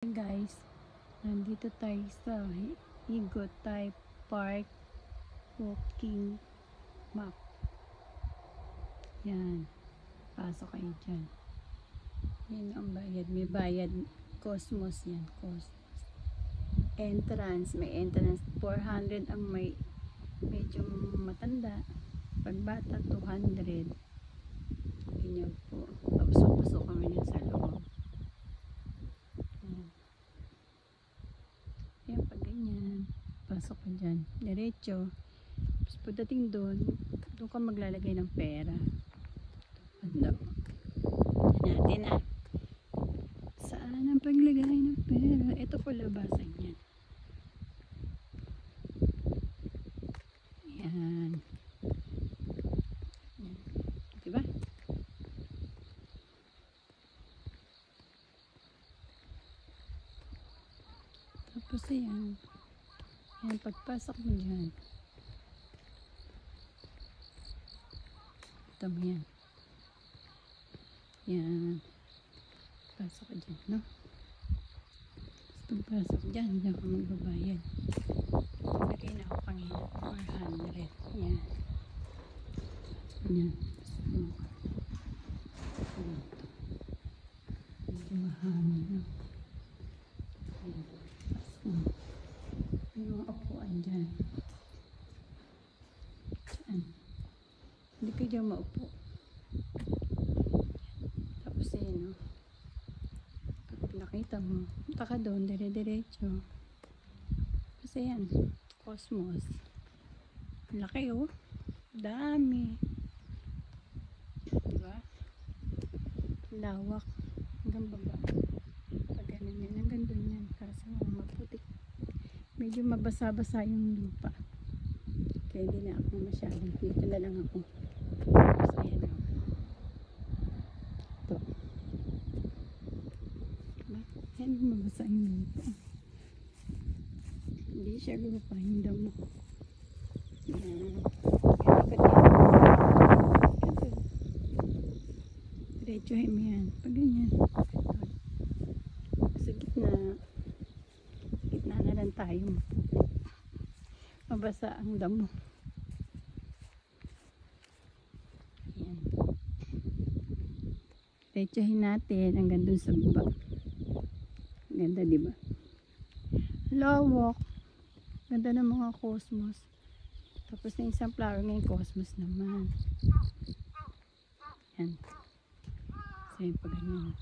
Hey guys, nandito tayo sa Igotay Park walking map. Yan, pasok kayo dyan. Yan ang bayad, may bayad. Cosmos yan, Cosmos. Entrance, may entrance 400 ang may medyo matanda. Pag bata 200. Ganyan po. Pasok kami niya sa loob. Yan, pag ganyan, pasok ka dyan, diretso. Tapos pagdating doon ka maglalagay ng pera. Ano? Yan natin saan ang paglagay ng pera? Ito po labasan yan. Yan. Diba? Tapos yan. Yan, pagpasok mo dyan. Ito mo yan. Yan. Pasok ka dyan, no? Tapos pagpasok dyan, dyan ka magbabayad. Lagay na ako kanina. 400. Yan. Yan. Medyo mahangin, no? Yan. May mga upuan dyan. Saan? Hindi ka dyan maupo. Tapos yun, no? Pag nakita mo, punta ka doon, dire-diretso. Kasi yan, Cosmos. Laki, oh. Dami. Diba? Lawak. Hanggang baba. Pag ganun yan, hanggang doon yan. Kasi maputik. Medyo mabasa-basa yung lupa. Kaya hindi na ako masyadong. Dito na lang ako. So, ayan o. Ito. Diba? Ayan, mabasa yung lupa. Hindi siya lupa. Yung damo. Ayan. Diretsuhin mo yan. Pag ganyan. Sa gitna na lang tayo. Mabasa ang damo. Ayan. Diretsuhin natin hanggang dun sa baba. Ganda, diba? Lawak. Ganda ng mga Cosmos. Tapos na isang flower ngayon, Cosmos naman. Yan. So yun, pag ganyan.